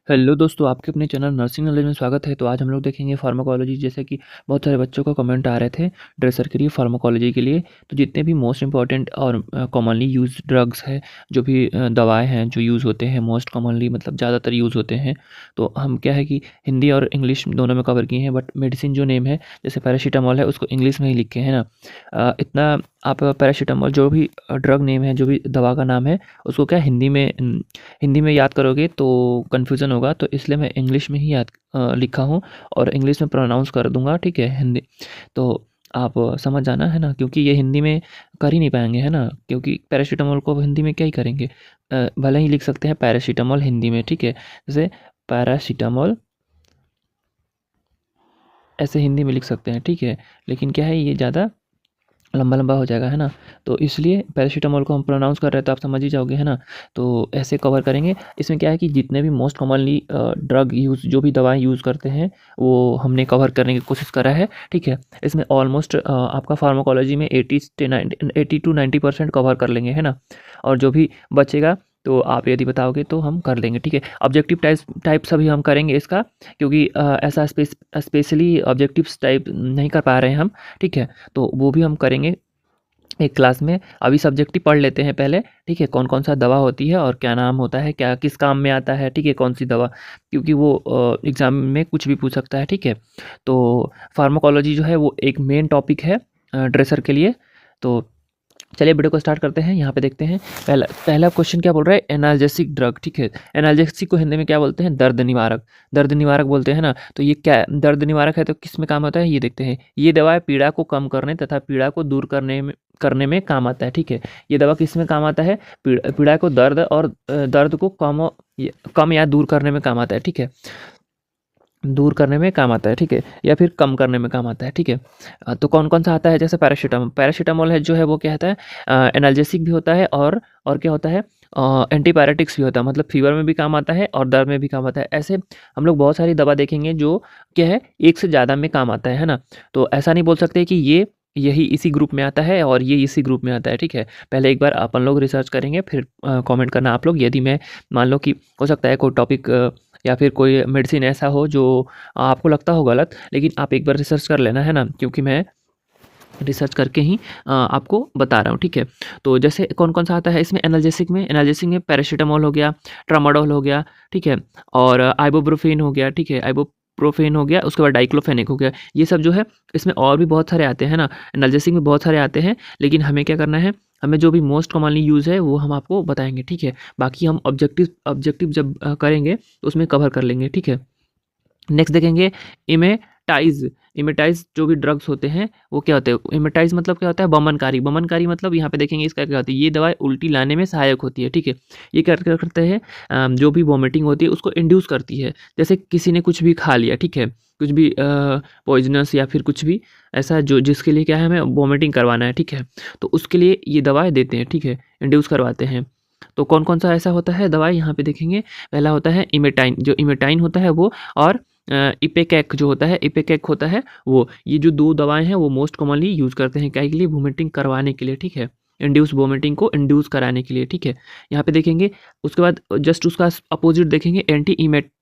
Hello दोस्तों, आपके अपने चैनल नर्सिंग नॉलेज में स्वागत है। तो आज हम लोग देखेंगे फार्माकोलॉजी। जैसे कि बहुत सारे बच्चों का कमेंट आ रहे थे ड्रेसर के लिए, फार्माकोलॉजी के लिए। तो जितने भी मोस्ट इंपॉर्टेंट और कॉमनली यूज ड्रग्स हैं, जो भी दवाएं हैं जो यूज़ होते हैं मोस्ट कॉमनली, मतलब ज़्यादातर यूज़ होते हैं, तो हम क्या है कि हिंदी और इंग्लिश दोनों में कवर किए हैं। बट मेडिसिन जो नेम है, जैसे पैरासीटामॉल है, उसको इंग्लिश में ही लिखे हैं ना। इतना आप पैरासीटामॉल जो भी ड्रग नेम है, जो भी दवा का नाम है, उसको क्या हिंदी में याद करोगे तो कन्फ्यूज़न होगा। तो इसलिए मैं इंग्लिश में ही लिखा हूँ और इंग्लिश में प्रोनाउंस कर दूँगा, ठीक है, हिंदी। तो आप समझ जाना, है ना, क्योंकि ये हिंदी में कर ही नहीं पाएँगे, है ना, क्योंकि पैरासिटामोल को हिंदी में क्या ही करेंगे। भले ही लिख सकते हैं पैरासिटामोल हिंदी में, ठीक है। जैसे पैरासिटामोल ऐसे हिंदी में लिख सकते हैं, ठीक है। लेकिन क्या है, ये ज़्यादा लंबा-लंबा हो जाएगा, है ना? तो इसलिए पैरासिटामॉल को हम प्रोनाउंस कर रहे हैं तो आप समझ ही जाओगे, है ना? तो ऐसे कवर करेंगे। इसमें क्या है कि जितने भी मोस्ट कॉमनली ड्रग यूज़, जो भी दवाएँ यूज़ करते हैं, वो हमने कवर करने की कोशिश करा है, ठीक है? इसमें ऑलमोस्ट आपका फार्माकोलॉजी में 80 टू 90% कवर कर लेंगे, है ना? और जो भी बचेगा तो आप यदि बताओगे तो हम कर लेंगे, ठीक है? ऑब्जेक्टिव टाइप्स अभी हम करेंगे इसका, क्योंकि ऐसा स्पेशली ऑब्जेक्टिव्स टाइप नहीं कर पा रहे हैं हम, ठीक है? तो वो भी हम करेंगे एक क्लास में। अभी सब्जेक्टिव पढ़ लेते हैं पहले, ठीक है, कौन कौन सा दवा होती है और क्या नाम होता है, क्या किस काम में आता है, ठीक है, कौन सी दवा, क्योंकि वो एग्ज़ाम में कुछ भी पूछ सकता है, ठीक है। तो फार्माकोलॉजी जो है वो एक मेन टॉपिक है ड्रेसर के लिए। तो चलिए वीडियो को स्टार्ट करते हैं। यहाँ पे देखते हैं पहला पहला क्वेश्चन क्या बोल रहा है, एनाल्जेसिक ड्रग, ठीक है। एनाल्जेसिक को हिंदी में क्या बोलते हैं, दर्द निवारक। दर्द निवारक बोलते हैं ना। तो ये क्या दर्द निवारक है, तो किस में काम आता है, ये देखते हैं। ये दवा पीड़ा को कम करने तथा पीड़ा को दूर करने में काम आता है, ठीक है। ये दवा किस में काम आता है, पीड़ा को दर्द को कम या दूर करने में काम आता है, ठीक है। दूर करने में काम आता है, ठीक है, या फिर कम करने में काम आता है, ठीक है। तो कौन कौन सा आता है, जैसे पैरासीटामोल है जो है वो क्या होता है, एनाल्जेसिक भी होता है और क्या होता है, एंटीपायरेटिक्स भी होता है, मतलब फीवर में भी काम आता है और दर्द में भी काम आता है। ऐसे हम लोग बहुत सारी दवा देखेंगे जो क्या है, एक से ज़्यादा में काम आता है ना। तो ऐसा नहीं बोल सकते कि ये यही इसी ग्रुप में आता है और ये इसी ग्रुप में आता है, ठीक है। पहले एक बार अपन लोग रिसर्च करेंगे, फिर कमेंट करना आप लोग। यदि मैं मान लो कि हो सकता है कोई टॉपिक या फिर कोई मेडिसिन ऐसा हो जो आपको लगता हो गलत, लेकिन आप एक बार रिसर्च कर लेना, है ना, क्योंकि मैं रिसर्च करके ही आपको बता रहा हूँ, ठीक है। तो जैसे कौन कौन सा आता है इसमें, एनाल्जेसिक में पैरासीटामोल हो गया, ट्रामाडोल हो गया, ठीक है, और आइबुप्रोफेन हो गया, ठीक है, आइबुप्रोफेन हो गया, उसके बाद डाइक्लोफेनेक हो गया। ये सब जो है इसमें और भी बहुत सारे आते हैं ना, एनाल्जेसिक में बहुत सारे आते हैं, लेकिन हमें क्या करना है, हमें जो भी मोस्ट कॉमनली यूज़ है वो हम आपको बताएंगे, ठीक है। बाकी हम ऑब्जेक्टिव जब करेंगे तो उसमें कवर कर लेंगे, ठीक है। नेक्स्ट देखेंगे इमेटाइज। इमेटाइज जो भी ड्रग्स होते हैं वो क्या होते हैं, इमेटाइज मतलब क्या होता है, बमनकारी। बमनकारी मतलब यहाँ पे देखेंगे इसका क्या होता है, ये दवाई उल्टी लाने में सहायक होती है, ठीक है। ये क्या करते हैं, जो भी वॉमिटिंग होती है उसको इंड्यूस करती है। जैसे किसी ने कुछ भी खा लिया, ठीक है, कुछ भी पॉइजनस या फिर कुछ भी ऐसा जो जिसके लिए क्या है, हमें वॉमिटिंग करवाना है, ठीक है, तो उसके लिए ये दवाएँ देते हैं, ठीक है, इंड्यूस करवाते हैं। तो कौन कौन सा ऐसा होता है दवाई, यहाँ पे देखेंगे। पहला होता है इमेटाइन, जो इमेटाइन होता है वो, और इपेकैक जो होता है, इपेकैक होता है वो। ये जो दो दवाएं हैं वो मोस्ट कॉमनली यूज़ करते हैं, क्या के लिए, वोमिटिंग करवाने के लिए, ठीक है, इंड्यूस वोमिटिंग को इंड्यूस कराने के लिए, ठीक है। यहाँ पे देखेंगे। उसके बाद जस्ट उसका अपोजिट देखेंगे, एंटी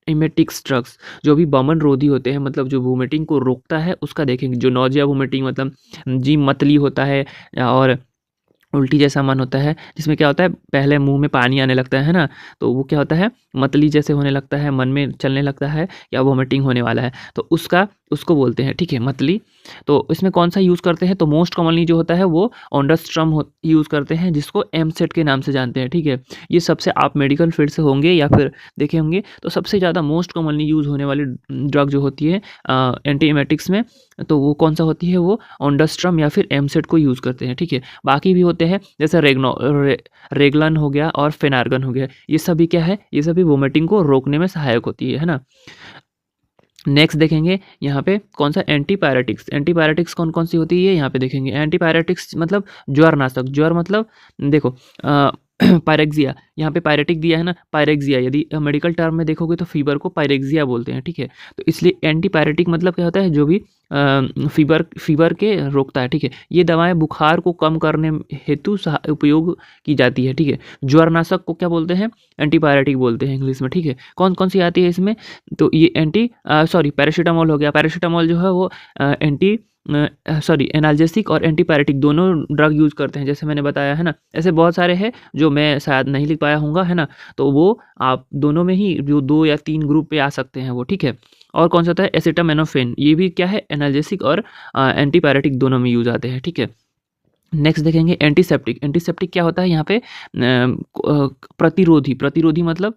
इमेटिक्स ड्रग्स, जो भी बमन रोधी होते हैं, मतलब जो वोमिटिंग को रोकता है उसका देखेंगे। जो नौजिया वोमिटिंग मतलब जी मतली होता है और उल्टी जैसा मन होता है, जिसमें क्या होता है, पहले मुंह में पानी आने लगता है ना, तो वो क्या होता है, मतली जैसे होने लगता है, मन में चलने लगता है या वोमिटिंग होने वाला है, तो उसको बोलते हैं, ठीक है, मतली। तो इसमें कौन सा यूज़ करते हैं, तो मोस्ट कॉमनली जो होता है वो ऑन्डास्ट्रम यूज़ करते हैं, जिसको एमसेट के नाम से जानते हैं, ठीक है। ये सबसे आप मेडिकल फील्ड से होंगे या फिर देखे होंगे, तो सबसे ज़्यादा मोस्ट कॉमनली यूज़ होने वाली ड्रग जो होती है एंटी एमेटिक्स में, तो वो कौन सा होती है, वो ऑन्डास्ट्रम या फिर एमसेट को यूज़ करते हैं, ठीक है। बाकी भी होते हैं, जैसे रेगलन हो गया और फेनार्गन हो गया। ये सभी क्या है, ये सभी वोमिटिंग को रोकने में सहायक होती है ना। नेक्स्ट देखेंगे यहाँ पे कौन सा, एंटीपायरेटिक्स। एंटीपायरेटिक्स कौन कौन सी होती है यहाँ पे देखेंगे। एंटीपायरेटिक्स मतलब ज्वरनाशक। ज्वर मतलब देखो पायरेक्सिया, यहाँ पे पायरेटिक दिया है ना, पायरेक्सिया, यदि मेडिकल टर्म में देखोगे तो फीवर को पायरेक्सिया बोलते हैं, ठीक है। तो इसलिए एंटी पायरेटिक मतलब क्या होता है, जो भी फीवर के रोकता है, ठीक है। ये दवाएं बुखार को कम करने हेतु उपयोग की जाती है, ठीक है। ज्वरनाशक को क्या बोलते हैं, एंटीपायरेटिक बोलते हैं इंग्लिश में, ठीक है। कौन कौन सी आती है इसमें, तो ये पैरासीटामोल हो गया, पैरासीटामोल जो है वो एनाल्जेसिक और एंटीपायरेटिक दोनों ड्रग यूज़ करते हैं, जैसे मैंने बताया है ना। ऐसे बहुत सारे हैं जो मैं शायद नहीं लिख पाया हूँगा, है ना। तो वो आप दोनों में ही जो 2 या 3 ग्रुप पे आ सकते हैं वो, ठीक है। और कौन सा होता है, एसिटामिनोफेन, ये भी क्या है, एनाल्जेसिक और एंटीपायरेटिक दोनों में यूज़ आते हैं, ठीक है। नेक्स्ट देखेंगे एंटीसेप्टिक। एंटीसेप्टिक क्या होता है यहाँ पे, प्रतिरोधी मतलब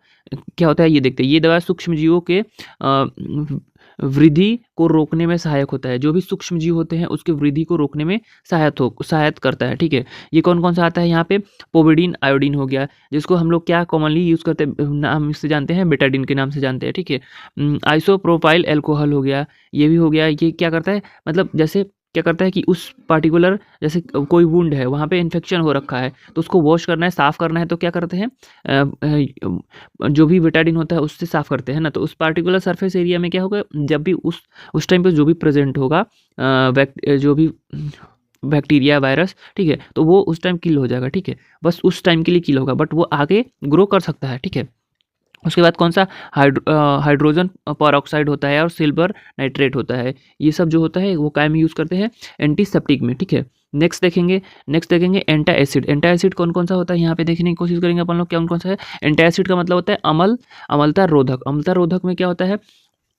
क्या होता है ये देखते हैं। ये दवा सूक्ष्म जीवों के वृद्धि को रोकने में सहायक होता है, जो भी सूक्ष्म जीव होते हैं उसके वृद्धि को रोकने में सहायता करता है, ठीक है। ये कौन कौन सा आता है यहाँ पे, पोविडीन आयोडीन हो गया, जिसको हम लोग क्या कॉमनली यूज़ करते हैं, नाम इससे जानते हैं, बेटाडीन के नाम से जानते हैं, ठीक है। आइसोप्रोपाइल एल्कोहल हो गया, ये भी हो गया। ये क्या करता है, मतलब जैसे क्या करता है कि उस पार्टिकुलर, जैसे कोई वुंड है वहाँ पे इन्फेक्शन हो रखा है, तो उसको वॉश करना है, साफ़ करना है, तो क्या करते हैं, जो भी बेटाडीन होता है उससे साफ़ करते हैं ना। तो उस पार्टिकुलर सरफेस एरिया में क्या होगा, जब भी उस टाइम पे जो भी प्रेजेंट होगा जो भी बैक्टीरिया वायरस, ठीक है, तो वो उस टाइम किल हो जाएगा, ठीक है। बस उस टाइम के लिए किल होगा, बट वो आगे ग्रो कर सकता है, ठीक है। उसके बाद कौन सा, हाइड्रोजन परऑक्साइड होता है और सिल्वर नाइट्रेट होता है। ये सब जो होता है वो काय में यूज़ करते हैं, एंटीसेप्टिक में, ठीक है। नेक्स्ट देखेंगे एंटा एसिड। एंटा एसिड कौन कौन सा होता है यहाँ पे देखने की कोशिश करेंगे अपन लोग, कौन कौन सा है। एंटा एसिड का मतलब होता है अम्लता रोधक। अम्लता रोधक में क्या होता है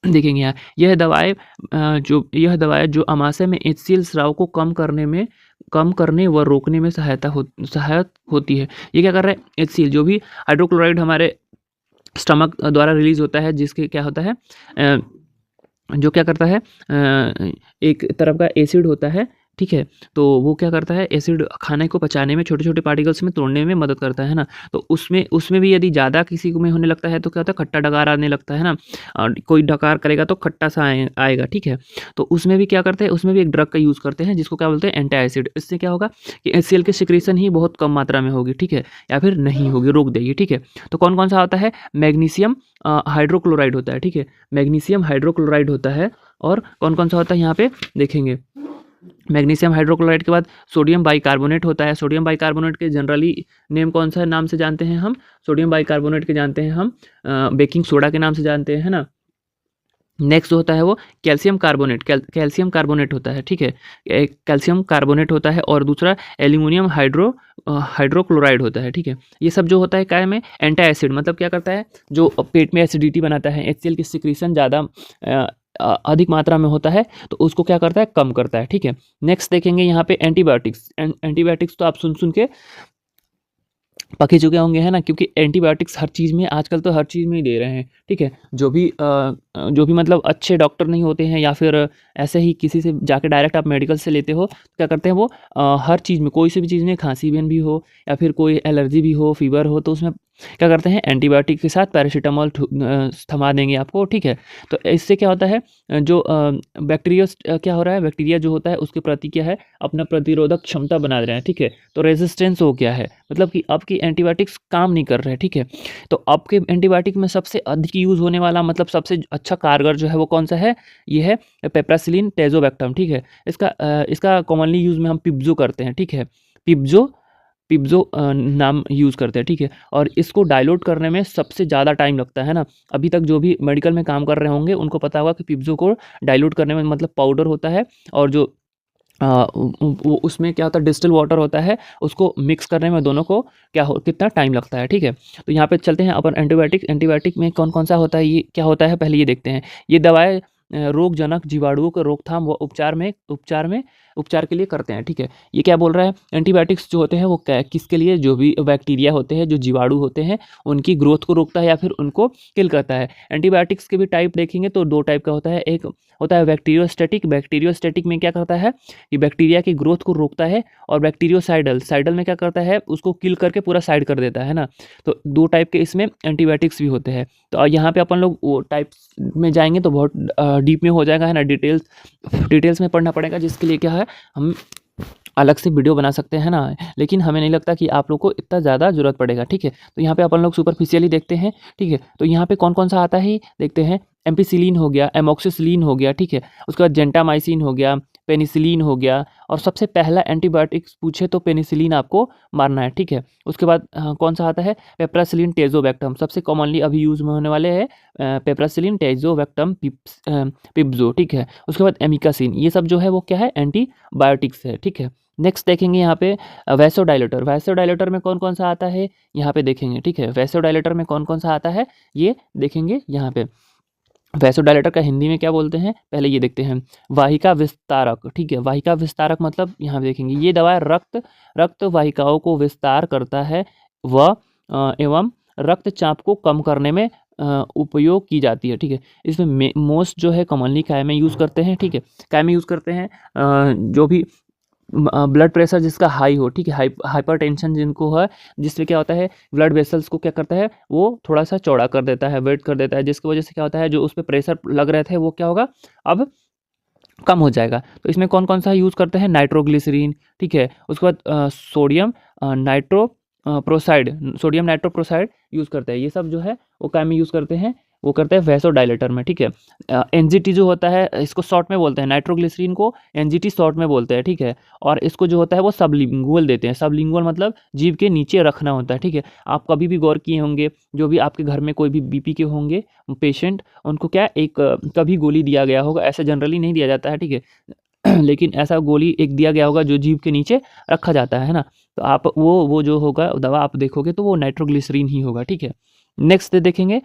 देखेंगे यहाँ, यह दवाएं जो अमाशय में HCl स्राव को कम करने व रोकने में सहायक होती है। ये क्या कर रहा है, HCl जो भी हाइड्रोक्लोराइड हमारे स्टमक द्वारा रिलीज होता है, जिसके क्या होता है, जो क्या करता है, एक तरफ का एसिड होता है, ठीक है। तो वो क्या करता है, एसिड खाने को पचाने में, छोटे छोटे पार्टिकल्स में तोड़ने में मदद करता है ना। तो उसमें भी यदि ज़्यादा किसी को में होने लगता है तो क्या होता है, खट्टा डकार आने लगता है ना। और कोई डकार करेगा तो खट्टा सा आएगा, ठीक है। तो उसमें भी क्या करते हैं, उसमें भी एक ड्रग का यूज़ करते हैं जिसको क्या बोलते हैं, एंटी एसिड। इससे क्या होगा कि HCl के सिक्रेशन ही बहुत कम मात्रा में होगी, ठीक है, या फिर नहीं होगी, रोक देगी, ठीक है। तो कौन कौन सा होता है, मैग्नीशियम हाइड्रोक्लोराइड होता है, ठीक है। मैग्नीशियम हाइड्रोक्लोराइड होता है। और कौन कौन सा होता है यहाँ पे देखेंगे, मैग्नीशियम हाइड्रोक्लोराइड के बाद सोडियम बाइकार्बोनेट होता है। सोडियम बाइकार्बोनेट के जनरली नेम कौन सा नाम से जानते हैं हम, सोडियम बाइकार्बोनेट के जानते हैं हम बेकिंग सोडा के नाम से जानते हैं, है ना। नेक्स्ट होता है वो कैल्शियम कार्बोनेट। कैल्शियम कार्बोनेट होता है, ठीक है, कैल्शियम कार्बोनेट होता है। और दूसरा एल्यूमिनियम हाइड्रोक्लोराइड होता है, ठीक है। ये सब जो होता है काय में, एंटी एसिड, मतलब क्या करता है, जो पेट में एसिडिटी बनाता है, HCl की सिक्रीशन ज़्यादा अधिक मात्रा में होता है तो उसको क्या करता है, कम करता है, ठीक है। नेक्स्ट देखेंगे यहाँ पे एंटीबायोटिक्स। एंटीबायोटिक्स तो आप सुन के पके चुके होंगे, है ना, क्योंकि एंटीबायोटिक्स हर चीज़ में आजकल तो हर चीज़ में ही दे रहे हैं, ठीक है। जो भी मतलब अच्छे डॉक्टर नहीं होते हैं, या फिर ऐसे ही किसी से जाके डायरेक्ट आप मेडिकल से लेते हो, क्या करते हैं वो हर चीज़ में, कोई सी भी चीज़ में, खांसी भी हो या फिर कोई एलर्जी भी हो, फीवर हो, तो उसमें क्या करते हैं, एंटीबायोटिक के साथ पैरासीटामोल थमा देंगे आपको, ठीक है। तो इससे क्या होता है, जो बैक्टीरिया क्या हो रहा है, बैक्टीरिया जो होता है उसके प्रति क्या है, अपना प्रतिरोधक क्षमता बना रहे हैं, ठीक है। तो रेजिस्टेंस हो गया है, मतलब कि आपकी एंटीबायोटिक्स काम नहीं कर रहे हैं, ठीक है। तो आपके एंटीबायोटिक में सबसे अधिक यूज़ होने वाला, मतलब सबसे अच्छा कारगर जो है वो कौन सा है, ये है पेप्रासिलिन टेजोबैक्टम, ठीक है। इसका कॉमनली यूज़ में हम पिब्जो करते हैं, ठीक है। पिब्जो नाम यूज़ करते हैं, ठीक है। और इसको डाइल्यूट करने में सबसे ज़्यादा टाइम लगता है ना। अभी तक जो भी मेडिकल में काम कर रहे होंगे उनको पता होगा कि पिब्जो को डाइल्यूट करने में, मतलब पाउडर होता है और जो वो उसमें क्या होता है, डिस्टिल वाटर होता है, उसको मिक्स करने में दोनों को कितना टाइम लगता है, ठीक है। तो यहाँ पे चलते हैं अपन एंटीबायोटिक में कौन कौन सा होता है, ये क्या होता है, पहले ये देखते हैं। ये दवाएं रोगजनक जीवाणुओं के रोकथाम व उपचार के लिए करते हैं, ठीक है। ये क्या बोल रहा है, एंटीबायोटिक्स जो होते हैं वो किसके लिए, जो भी बैक्टीरिया होते हैं, जो जीवाणु होते हैं, उनकी ग्रोथ को रोकता है या फिर उनको किल करता है। एंटीबायोटिक्स के भी टाइप देखेंगे तो 2 टाइप का होता है। एक होता है बैक्टीरियोस्टैटिक में क्या करता है कि बैक्टीरिया की ग्रोथ को रोकता है, और बैक्टीरियोसाइडल में क्या करता है, उसको किल करके पूरा साइड कर देता है ना। तो 2 टाइप के इसमें एंटीबायोटिक्स भी होते हैं। तो यहाँ पे अपन लोग वो टाइप्स में जाएंगे तो बहुत डीप में हो जाएगा, है ना, डिटेल्स में पढ़ना पड़ेगा, जिसके लिए क्या है, हम अलग से वीडियो बना सकते हैं ना, लेकिन हमें नहीं लगता कि आप लोग को इतना ज़्यादा ज़रूरत पड़ेगा, ठीक है। तो यहाँ पे अपन लोग सुपरफिशियली देखते हैं, ठीक है। तो यहाँ पे कौन कौन सा आता है देखते हैं। एम्पिसिलिन हो गया, एमोक्सिसिलिन हो गया, ठीक है। उसके बाद जेंटामाइसिन हो गया, पेनिसिलिन हो गया, और सबसे पहला एंटीबायोटिक्स पूछे तो पेनिसिलिन आपको मारना है, ठीक है। उसके बाद कौन सा आता है, पेप्रासिलिन टेजोवैक्टम, सबसे कॉमनली अभी यूज़ में होने वाले हैं पेप्रासिलिन टेजोवैक्टम पिब्जो, ठीक है। उसके बाद एमिकासिन, ये सब जो है वो क्या है, एंटीबायोटिक्स है, ठीक है। नेक्स्ट देखेंगे यहाँ पे वैसोडाइलेटर। वैसोडाइलेटर में कौन कौन सा आता है यहाँ पे देखेंगे, ठीक है। वैसोडाइलेटर में कौन कौन सा आता है ये देखेंगे यहाँ पे। वैसोडाइलेटर का हिंदी में क्या बोलते हैं, पहले ये देखते हैं। वाहिका विस्तारक, ठीक है। वाहिका विस्तारक मतलब यहाँ देखेंगे, ये दवा रक्त वाहिकाओं को विस्तार करता है व एवं रक्तचाप को कम करने में उपयोग की जाती है, ठीक है। इसमें मोस्ट जो है कॉमनली काय में यूज़ करते हैं, ठीक है। काय में यूज़ करते हैं जो भी ब्लड प्रेशर जिसका हाई हो, ठीक है, हाइपरटेंशन जिनको है, जिससे क्या होता है ब्लड वेसल्स को क्या करता है वो थोड़ा सा चौड़ा कर देता है, वेट कर देता है, जिसकी वजह से क्या होता है जो उस पर प्रेशर लग रहे थे वो क्या होगा अब कम हो जाएगा। तो इसमें कौन कौन सा यूज़ करते हैं, नाइट्रोग्लिसरीन, ठीक है। उसके बाद सोडियम नाइट्रोप्रोसाइड यूज़ करते हैं। ये सब जो है वो क्या में यूज़ करते हैं, वो करते हैं वैसोडाइलेटर में, ठीक है। एनजीटी जो होता है इसको शॉर्ट में बोलते हैं, नाइट्रोग्लिसरीन को एनजीटी शॉर्ट में बोलते हैं, ठीक है। और इसको जो होता है वो सबलिंगुअल देते हैं। सबलिंगुअल मतलब जीभ के नीचे रखना होता है, ठीक है। आप कभी भी गौर किए होंगे, जो भी आपके घर में कोई भी बीपी के होंगे पेशेंट, उनको क्या एक कभी गोली दिया गया होगा, ऐसे जनरली नहीं दिया जाता है, ठीक है। लेकिन ऐसा गोली एक दिया गया होगा जो जीभ के नीचे रखा जाता है ना, तो आप वो जो होगा दवा आप देखोगे तो वो नाइट्रोग्लिसरीन ही होगा, ठीक है। नेक्स्ट देखेंगे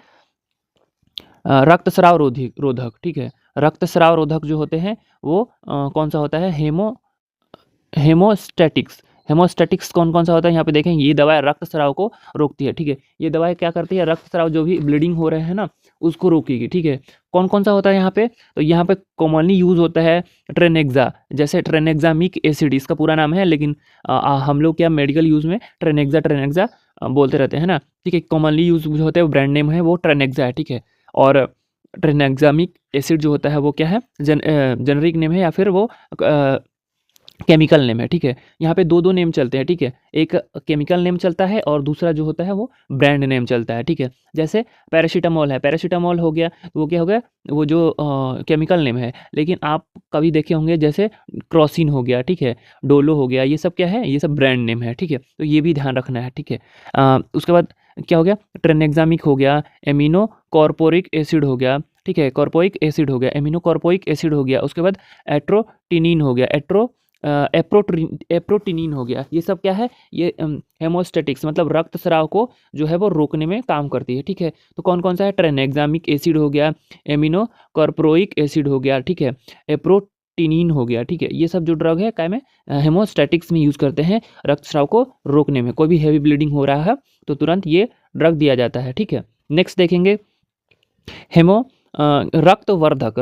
रक्तस्राव रोधक, ठीक है। रक्तस्राव रोधक जो होते हैं वो कौन सा होता है, हेमोस्टैटिक्स। हेमोस्टैटिक्स कौन कौन सा होता है यहाँ पे देखें, ये दवाएं रक्तस्राव को रोकती है, ठीक है। ये दवाएं क्या करती है, रक्तस्राव जो भी ब्लीडिंग हो रहे हैं ना उसको रोकेगी, ठीक है। कौन कौन सा होता है यहाँ पे, तो यहाँ पे कॉमनली यूज होता है ट्रेनेक्सा, जैसे ट्रेनेक्सामिक एसिड इसका पूरा नाम है, लेकिन हम लोग क्या मेडिकल यूज में ट्रेनेक्सा बोलते रहते हैं ना, ठीक है। कॉमनली यूज जो होता है ब्रांड नेम है वो ट्रेनेक्सा है, ठीक है। और ट्रेनेक्सामिक एसिड जो होता है वो क्या है, जेनरिक नेम है या फिर वो केमिकल नेम है, ठीक है। यहाँ पे दो नेम चलते हैं, ठीक है। एक केमिकल नेम चलता है और दूसरा जो होता है वो ब्रांड नेम चलता है, ठीक है। जैसे पैरासीटामोल है, पैरासीटामोल हो गया तो वो क्या हो गया, वो जो केमिकल नेम है। लेकिन आप कभी देखे होंगे जैसे क्रॉसिन हो गया, ठीक है, डोलो हो गया, ये सब क्या है, ये सब ब्रांड नेम है, ठीक है। तो ये भी ध्यान रखना है, ठीक है। उसके बाद क्या हो गया, ट्रेनेक्सामिक हो गया, एमिनो कॉर्पोरिक एसिड हो गया, ठीक है, कॉर्पोइक एसिड हो गया, एमिनो कॉर्पोइक एसिड हो गया। उसके बाद एट्रोटिनिन हो गया, एप्रोटिनिन हो गया। ये सब क्या है, ये हेमोस्टेटिक्स मतलब रक्तस्राव को जो है वो रोकने में काम करती है, ठीक है। तो कौन कौन सा है, ट्रेनेक्सामिक एसिड हो गया, एमिनो कॉर्पोइक एसिड हो गया, ठीक है, एप्रोटिनिन हो गया, ठीक है। ये सब जो ड्रग है क्या में हेमोस्टेटिक्स में यूज़ करते हैं रक्तस्राव को रोकने में। कोई भी हैवी ब्लीडिंग हो रहा है तो तुरंत ये ड्रग दिया जाता है, ठीक है। नेक्स्ट देखेंगे हेमो रक्तवर्धक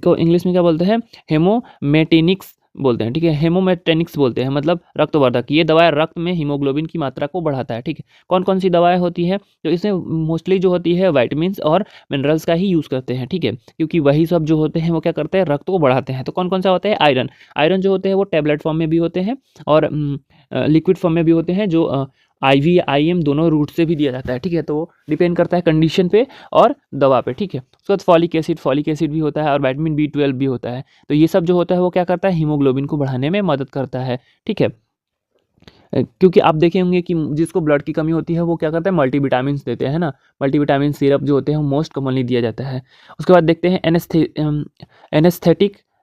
को इंग्लिश में क्या बोलते हैं, हेमोमेटेनिक्स बोलते हैं, ठीक है। हेमोमेटेनिक्स बोलते हैं मतलब रक्तवर्धक। ये दवाएं रक्त में हीमोग्लोबिन की मात्रा को बढ़ाता है, ठीक है। कौन कौन सी दवाएं होती है, तो इसमें मोस्टली जो होती है विटामिन्स और मिनरल्स का ही यूज़ करते हैं, ठीक है। क्योंकि वही सब जो होते हैं वो क्या करते हैं, रक्त को बढ़ाते हैं। तो कौन कौन सा होता है, आयरन जो होते हैं वो टैबलेट फॉर्म में भी होते हैं और लिक्विड फॉर्म में भी होते हैं, जो IV या IM दोनों रूट से भी दिया जाता है, ठीक है। तो डिपेंड करता है कंडीशन पे और दवा पे, ठीक है। उसके बाद फॉलिक एसिड भी होता है और विटामिन B12 भी होता है। तो ये सब जो होता है वो क्या करता है, हीमोग्लोबिन को बढ़ाने में मदद करता है, ठीक है। क्योंकि आप देखे होंगे कि जिसको ब्लड की कमी होती है वो क्या करता है, मल्टीविटामिन देते हैं ना। मल्टीविटामिन सिरप जो होते हैं वो मोस्ट कॉमनली दिया जाता है। उसके बाद देखते हैं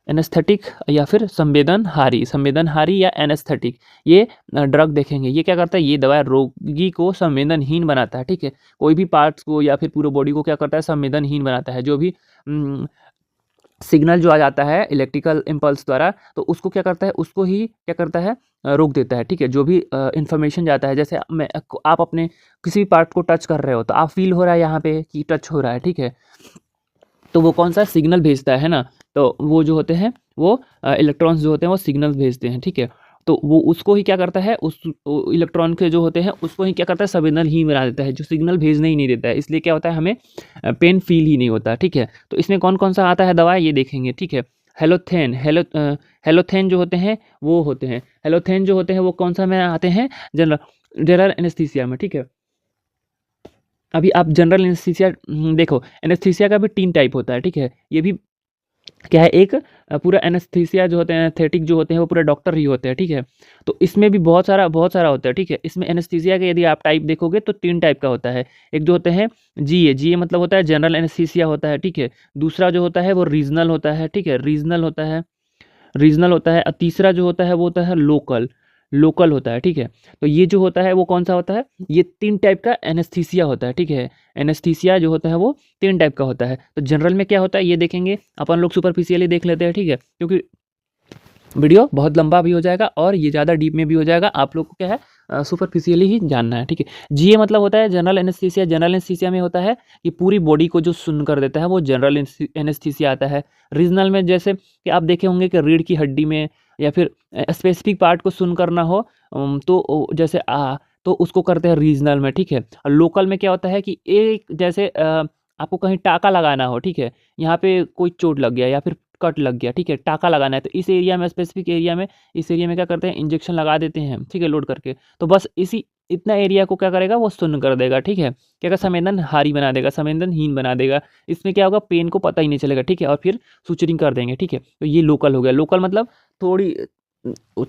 एनेस्थेटिक या फिर संवेदनहारी या एनेस्थेटिक, ये ड्रग देखेंगे। ये क्या करता है, ये दवा रोगी को संवेदनहीन बनाता है, ठीक है। कोई भी पार्ट्स को या फिर पूरे बॉडी को क्या करता है, संवेदनहीन बनाता है। जो भी सिग्नल जो आ जाता है इलेक्ट्रिकल इम्पल्स द्वारा, तो उसको क्या करता है, उसको ही क्या करता है, रोक देता है, ठीक है। जो भी इन्फॉर्मेशन जाता है, जैसे आप अपने किसी भी पार्ट को टच कर रहे हो तो आप फील हो रहा है यहाँ पे कि टच हो रहा है, ठीक है। तो वो कौन सा सिग्नल भेजता है ना, तो वो जो होते हैं वो इलेक्ट्रॉन्स जो होते हैं वो सिग्नल भेजते हैं, ठीक है। तो वो उसको ही क्या करता है, उस इलेक्ट्रॉन के जो होते हैं उसको ही क्या करता है, संवेदन ही बना देता है, जो सिग्नल भेजने ही नहीं देता है। इसलिए क्या होता है, हमें पेन फील ही नहीं होता, ठीक है। तो इसमें कौन कौन सा आता है दवा, ये देखेंगे, ठीक है। हेलोथेन हेलोथेन जो होते हैं वो होते हैं, हेलोथेन जो होते हैं वो कौन सा में आते हैं, जनरल एनेस्थीसिया में, ठीक है। अभी आप जनरल एनेस्थीसिया देखो, एनेस्थीसिया का भी 3 टाइप होता है, ठीक है। ये भी क्या है, एक पूरा एनेस्थीसिया जो होते हैं, एनेस्थेटिक जो होते हैं वो पूरा डॉक्टर ही होते हैं, ठीक है। तो इसमें भी बहुत सारा होता है, ठीक है। इसमें एनेस्थीसिया के यदि आप टाइप देखोगे तो 3 टाइप का होता है। एक जो होते हैं जीए मतलब होता है जनरल एनेस्थीसिया होता है, ठीक है। दूसरा जो होता है वो रीजनल होता है, ठीक है, रीजनल होता है। और तीसरा जो होता है वो होता है लोकल, लोकल होता है, ठीक है। तो ये जो होता है वो कौन सा होता है, ये 3 टाइप का एनेस्थीसिया होता है, ठीक है। एनेस्थीसिया जो होता है वो 3 टाइप का होता है। तो जनरल में क्या होता है ये देखेंगे अपन लोग, सुपरफिशियली देख लेते हैं, ठीक है, क्योंकि वीडियो बहुत लंबा भी हो जाएगा और ये ज़्यादा डीप में भी हो जाएगा, आप लोग को क्या है सुपरफिशियली ही जानना है, ठीक है। जीए मतलब होता है जनरल एनेस्थीसिया। जनरल एनेस्थीसिया में होता है कि पूरी बॉडी को जो सुन्न कर देता है वो जनरल एनेस्थीसिया आता है। रीजनल में जैसे कि आप देखे होंगे कि रीढ़ की हड्डी में या फिर स्पेसिफिक पार्ट को सुन्न करना हो तो जैसे तो उसको करते हैं रीजनल में, ठीक है। और लोकल में क्या होता है कि एक जैसे आपको कहीं टाका लगाना हो, ठीक है, यहाँ पे कोई चोट लग गया या फिर कट लग गया, ठीक है, टाका लगाना है, तो इस एरिया में, स्पेसिफिक एरिया में, इस एरिया में क्या करते हैं, इंजेक्शन लगा देते हैं, ठीक है, लोड करके। तो बस इसी इतना एरिया को क्या करेगा, वो सुन्न कर देगा, ठीक है, क्या का संवेदनहारी बना देगा, संवेदनहीन बना देगा। इसमें क्या होगा, पेन को पता ही नहीं चलेगा, ठीक है, और फिर सुचरिंग कर देंगे, ठीक है। तो ये लोकल हो गया। लोकल मतलब थोड़ी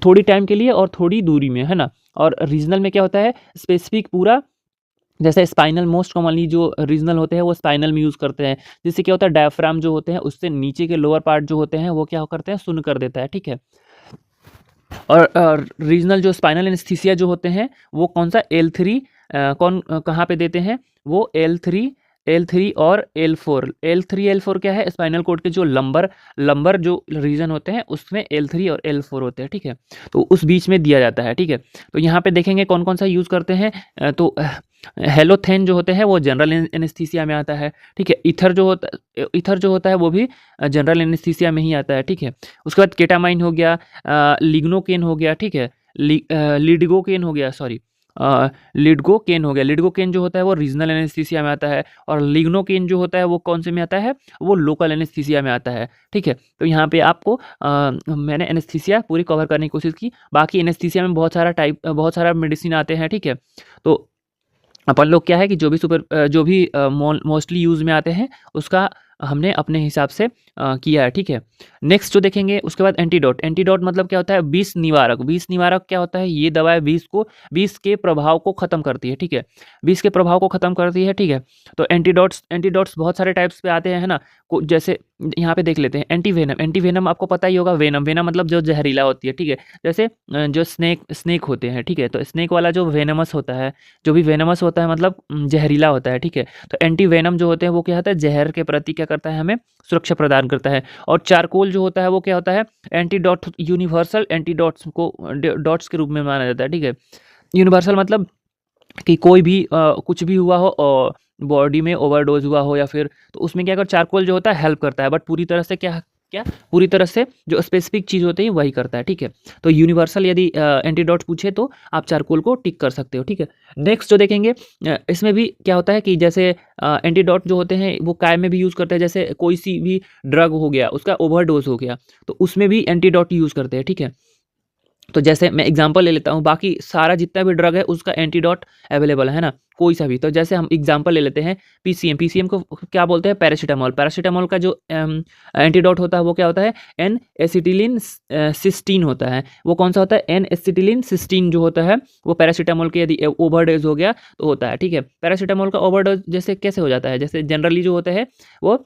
थोड़ी टाइम के लिए और थोड़ी दूरी में, है ना। और रीजनल में क्या होता है, स्पेसिफिक पूरा, जैसे स्पाइनल, मोस्ट कॉमनली जो रीजनल होते हैं वो स्पाइनल में यूज़ करते हैं। जिससे क्या होता है, डायफ्राम जो होते हैं उससे नीचे के लोअर पार्ट जो होते हैं वो क्या करते हैं, सुन्न कर देता है, ठीक है। और रीजनल जो स्पाइनल एनेस्थीसिया जो होते हैं वो कौन सा, L3 कहाँ पे देते हैं, वो L3 और L4। L3 L4 क्या है, स्पाइनल कॉर्ड के जो लंबर जो रीजन होते हैं उसमें L3 और L4 होते हैं, ठीक है। तो उस बीच में दिया जाता है, ठीक है। तो यहाँ पे देखेंगे कौन कौन सा यूज़ करते हैं। तो हेलोथेन जो होते हैं वो जनरल एनेस्थीसिया में आता है, ठीक है। ईथर जो होता है वो भी जनरल एनेस्थीसिया में ही आता है, ठीक है। उसके बाद केटामाइन हो गया, लिग्नोकेन हो गया, ठीक है, लिडगोकेन हो गया, सॉरी, लिडगोकेन हो गया। लिडगोकेन जो होता है वो रीजनल एनेस्थीसिया में आता है, और लिग्नोकेन जो होता है वो कौन से में आता है, वो लोकल एनेस्थीसिया में आता है, ठीक है। तो यहाँ पे आपको मैंने एनेस्थीसिया पूरी कवर करने की कोशिश की। बाकी एनेस्थीसिया में बहुत सारा मेडिसिन आते हैं, ठीक है। तो अपन लोग क्या है कि जो भी मोस्टली यूज़ में आते हैं उसका हमने अपने हिसाब से किया है, ठीक है। नेक्स्ट जो देखेंगे उसके बाद एंटीडोट मतलब क्या होता है, विष निवारक क्या होता है, ये दवाएं विष के प्रभाव को खत्म करती है, ठीक है, विष के प्रभाव को खत्म करती है, ठीक है। तो एंटीडोट्स बहुत सारे टाइप्स पे आते हैं, है ना। जैसे यहाँ पे देख लेते हैं, एंटीवेनम आपको पता ही होगा। वेनम मतलब जो जहरीला होती है, ठीक है। जैसे जो स्नेक होते हैं, ठीक है, तो स्नेक वाला जो वेनमस होता है, जो भी वेनमस होता है मतलब जहरीला होता है, ठीक है। तो एंटी वेनम जो होते हैं वो क्या होता है, जहर के प्रति क्या करता है, हमें सुरक्षा प्रदान करता है। और चारकोल जो होता है वो क्या होता है, एंटीडॉट, यूनिवर्सल एंटीडॉट्स को डॉट्स के रूप में माना जाता है, ठीक है। यूनिवर्सल मतलब कि कोई भी कुछ भी हुआ हो और बॉडी में ओवरडोज हुआ हो या फिर, तो उसमें क्या कर, चारकोल जो होता है हेल्प करता है, बट पूरी तरह से क्या क्या पूरी तरह से जो स्पेसिफिक चीज़ होती है वही करता है, ठीक है। तो यूनिवर्सल यदि एंटीडॉट पूछे तो आप चारकोल को टिक कर सकते हो, ठीक है। नेक्स्ट जो देखेंगे इसमें भी क्या होता है कि जैसे एंटीडॉट जो होते हैं वो काय में भी यूज़ करते हैं। जैसे कोई सी भी ड्रग हो गया, उसका ओवरडोज हो गया, तो उसमें भी एंटीडॉट यूज़ करते हैं, ठीक है। तो जैसे मैं एग्जांपल ले लेता हूँ, बाकी सारा जितना भी ड्रग है उसका एंटीडोट अवेलेबल है ना, कोई सा भी। तो जैसे हम एग्जांपल ले लेते हैं पीसीएम को क्या बोलते हैं, पैरासीटामोल का जो एंटीडोट होता है वो क्या होता है, एन एसिटिलिन सिस्टीन होता है। वो कौन सा होता है, एन एसिटिलिन सिस्टीन जो होता है वो पैरासीटामोल के यदि ओवरडोज हो गया तो होता है, ठीक है। पैरासीटामोल का ओवरडोज जैसे कैसे हो जाता है, जैसे जनरली जो होता है वो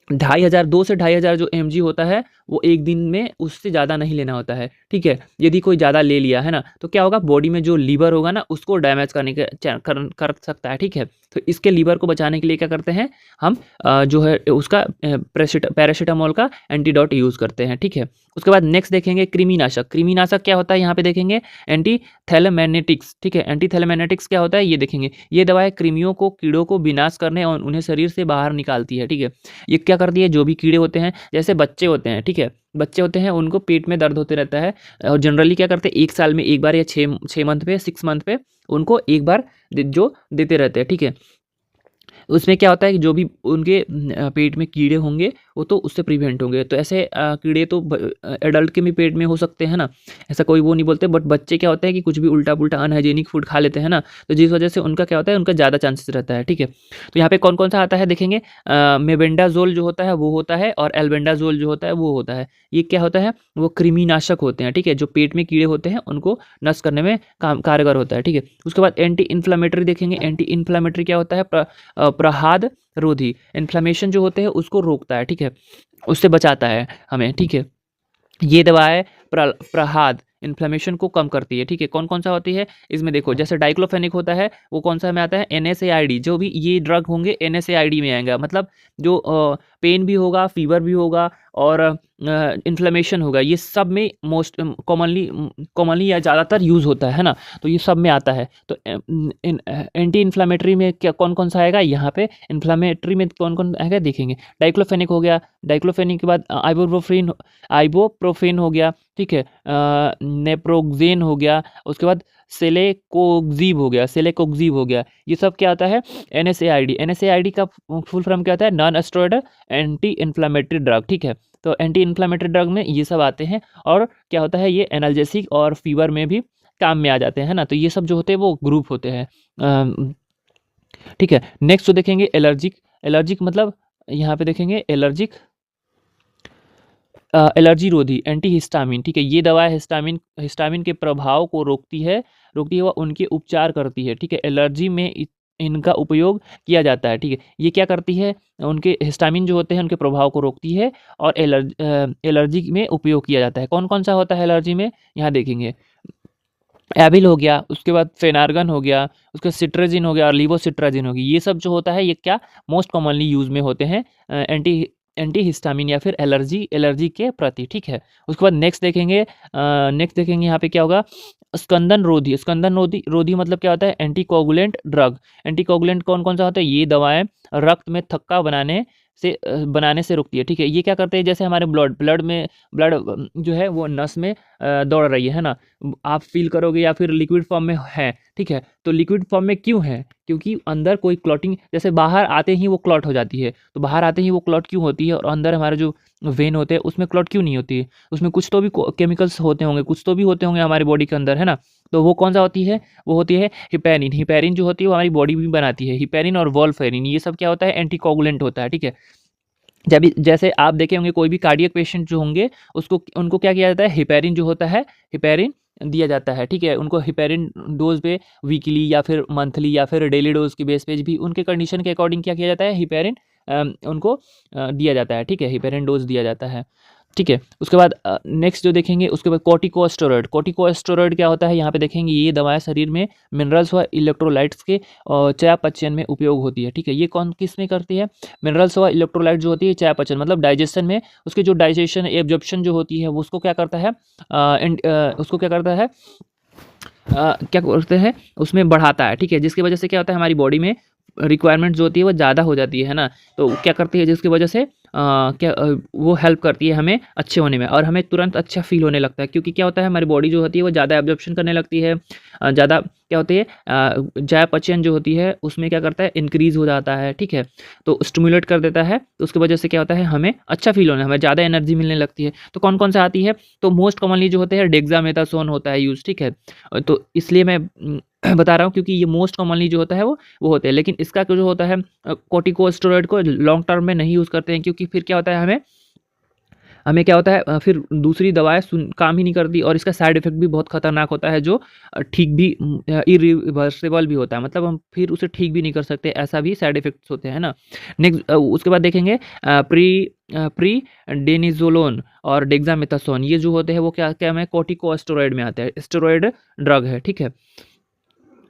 2,500 2 से 2,500 जो mg होता है वो एक दिन में उससे ज़्यादा नहीं लेना होता है, ठीक है। यदि कोई ज़्यादा ले लिया है ना तो क्या होगा, बॉडी में जो लीवर होगा ना उसको डैमेज करने के कर सकता है, ठीक है। तो इसके लीवर को बचाने के लिए क्या करते हैं हम, जो है उसका पैरासीटामोल का एंटीडोट यूज़ करते हैं, ठीक है। उसके बाद नेक्स्ट देखेंगे कृमिनाशक क्या होता है, यहाँ पे देखेंगे एंटी थैलेमैग्नेटिक्स, ठीक है। एंटी थैलेमैग्नेटिक्स क्या होता है ये देखेंगे, ये दवाएं कृमियों को, कीड़ों को विनाश करने और उन्हें शरीर से बाहर निकालती है, ठीक है। ये क्या करती है, जो भी कीड़े होते हैं, जैसे बच्चे होते हैं, ठीक है, बच्चे होते हैं उनको पेट में दर्द होते रहता है, और जनरली क्या करते हैं 1 साल में एक बार या 6 मंथ पे 6 मंथ पे उनको एक बार जो देते रहते हैं, ठीक है। उसमें क्या होता है कि जो भी उनके पेट में कीड़े होंगे वो तो उससे प्रिवेंट होंगे। तो ऐसे कीड़े तो एडल्ट के भी पेट में हो सकते हैं ना, ऐसा कोई वो नहीं बोलते, बट बच्चे क्या होता है कि कुछ भी उल्टा पुल्टा अनहाइजीनिक फूड खा लेते हैं ना, तो जिस वजह से उनका क्या होता है, उनका ज़्यादा चांसेस रहता है। ठीक है, तो यहाँ पे कौन कौन सा आता है देखेंगे, मेबेंडाजोल जो होता है वो होता है, और एल्बेंडाजोल जो होता है वो होता है। ये क्या होता है, वो कृमिनाशक होते हैं। ठीक है, जो पेट में कीड़े होते हैं उनको नष्ट करने में कारगर होता है। ठीक है, उसके बाद एंटी इन्फ्लामेटरी देखेंगे। एंटी इन्फ्लामेटरी क्या होता है, प्रहाद रोधी, इन्फ्लामेशन जो होते हैं उसको रोकता है। ठीक है, उससे बचाता है हमें। ठीक है, ये दवा है प्रहाद, इन्फ्लेमेशन को कम करती है। ठीक है, कौन कौन सा होती है इसमें देखो, जैसे डाइक्लोफेनिक होता है वो कौन सा में आता है, NSAID। जो भी ये ड्रग होंगे NSAID में आएगा, मतलब जो पेन भी होगा, फीवर भी होगा, और इन्फ्लेमेशन होगा, ये सब में मोस्ट कॉमनली या ज़्यादातर यूज़ होता है ना, तो ये सब में आता है। तो एंटी इन्फ्लामेटरी में क्या कौन कौन सा आएगा, यहाँ पे इन्फ्लामेटरी में कौन कौन आएगा देखेंगे। डाइक्लोफेनिक हो गया, डाइक्लोफेनिक के बाद आइबोप्रोफेन हो गया। ठीक है, नेप्रोक्सेन हो गया, उसके बाद सेलेकोक्सीब हो गया, सेलेकोक्सीब हो गया। ये सब क्या आता है, NSAID का फुल फॉर्म क्या होता है, non steroid anti inflammatory drug. ठीक है, तो एंटी इन्फ्लामेटरी ड्रग में ये सब आते हैं, और क्या होता है, ये एनाल्जेसिक और फीवर में भी काम में आ जाते हैं ना, तो ये सब जो होते हैं वो ग्रुप होते हैं। ठीक है, नेक्स्ट जो देखेंगे एलर्जिक। एलर्जिक मतलब यहाँ पे देखेंगे एलर्जिक, एलर्जी रोधी, एंटी हिस्टामिन। ठीक है, ये दवा हिस्टामिन के प्रभाव को रोकती है व उनके उपचार करती है। ठीक है, एलर्जी में इनका उपयोग किया जाता है। ठीक है, ये क्या करती है, उनके हिस्टामिन जो होते हैं उनके प्रभाव को रोकती है, और एलर्जी में उपयोग किया जाता है। कौन कौन सा होता है एलर्जी में, यहाँ देखेंगे एविल हो गया, उसके बाद फेनार्गन हो गया, उसके सिट्राजिन हो गया, और लीवोसिट्राजिन हो गई। ये सब जो होता है ये क्या मोस्ट कॉमनली यूज में होते हैं एंटी हिस्टामिन या फिर एलर्जी के प्रति। ठीक है, उसके बाद नेक्स्ट देखेंगे यहाँ पे क्या होगा, स्कंदन रोधी मतलब क्या होता है, एंटीकोगुलेंट ड्रग। एंटीकोगुलेंट कौन कौन सा होता है, ये दवाएं रक्त में थक्का बनाने से रोकती है। ठीक है, ये क्या करते हैं, जैसे हमारे ब्लड जो है वो नस में दौड़ रही है ना, आप फील करोगे, या फिर लिक्विड फॉर्म में है। ठीक है, तो लिक्विड फॉर्म में क्यों है, क्योंकि अंदर कोई क्लॉटिंग, जैसे बाहर आते ही वो क्लॉट हो जाती है, तो बाहर आते ही वो क्लॉट क्यों होती है, और अंदर हमारे जो वेन होते हैं उसमें क्लॉट क्यों नहीं होती है, उसमें कुछ तो भी केमिकल्स होते होंगे, कुछ तो भी होते होंगे हमारी बॉडी के अंदर, है ना। तो वो कौन सा होती है, वो होती है हिपैरिन। हिपैरिन जो होती है वो हमारी बॉडी भी बनाती है, हिपैरिन और वॉल्फेरिन, ये सब क्या होता है, एंटीकोगुलेंट होता है। ठीक है, जैसे आप देखे होंगे कोई भी कार्डियक पेशेंट जो होंगे उनको क्या किया जाता है, हिपैरिन जो होता है, हिपैरिन दिया जाता है। ठीक है, उनको हिपैरिन डोज पे वीकली या फिर मंथली या फिर डेली डोज की बेस पे भी उनके कंडीशन के अकॉर्डिंग क्या किया जाता है, हिपैरिन उनको दिया जाता है। ठीक है, हिपैरिन डोज दिया जाता है। ठीक है, उसके बाद नेक्स्ट जो देखेंगे, उसके बाद कॉर्टिकोस्टेरॉइड क्या होता है, यहाँ पे देखेंगे ये दवाएं शरीर में मिनरल्स व इलेक्ट्रोलाइट्स के चयापचयन में उपयोग होती है। ठीक है, ये कौन किस में करती है, मिनरल्स व इलेक्ट्रोलाइट जो होती है चयापचयन मतलब डाइजेशन में, उसके जो डाइजेशन एब्जॉर्प्शन जो होती है वो उसको क्या करता है, उसको क्या करता है, क्या करते हैं, उसमें बढ़ाता है। ठीक है, जिसकी वजह से क्या होता है, हमारी बॉडी में रिक्वायरमेंट जो होती है वो ज़्यादा हो जाती है ना, तो क्या करती है, जिसकी वजह से वो हेल्प करती है हमें अच्छे होने में, और हमें तुरंत अच्छा फील होने लगता है, क्योंकि क्या होता है, हमारी बॉडी जो होती है वो ज़्यादा एब्जॉर्प्शन करने लगती है, ज़्यादा क्या होती है, चयापचयन जो होती है उसमें क्या करता है, इंक्रीज हो जाता है। ठीक है, तो स्टिमुलेट कर देता है, तो उसकी वजह से क्या होता है, हमें अच्छा फील होने, हमें ज़्यादा एनर्जी मिलने लगती है। तो कौन कौन सा आती है, तो मोस्ट कॉमनली जो होते हैं डेक्सामेथासोन होता है यूज़। ठीक है, तो इसलिए मैं बता रहा हूँ, क्योंकि ये मोस्ट कॉमनली जो होता है वो होते हैं, लेकिन इसका जो होता है कॉर्टिकोस्टेरॉइड को लॉन्ग टर्म में नहीं यूज़ करते हैं, क्योंकि फिर क्या होता है, हमें क्या होता है, फिर दूसरी दवाएं काम ही नहीं करती, और इसका साइड इफेक्ट भी बहुत खतरनाक होता है, जो ठीक भी इरिवर्सिबल भी होता है, मतलब हम फिर उसे ठीक भी नहीं कर सकते, ऐसा भी साइड इफेक्ट्स होते हैं ना। नेक्स्ट उसके बाद देखेंगे प्री डेनिजोलोन और डेक्सामेथासोन, ये जो होते हैं वो क्या क्या में कॉर्टिकोस्टेरॉइड में आते हैं, स्टेरॉइड ड्रग है। ठीक है,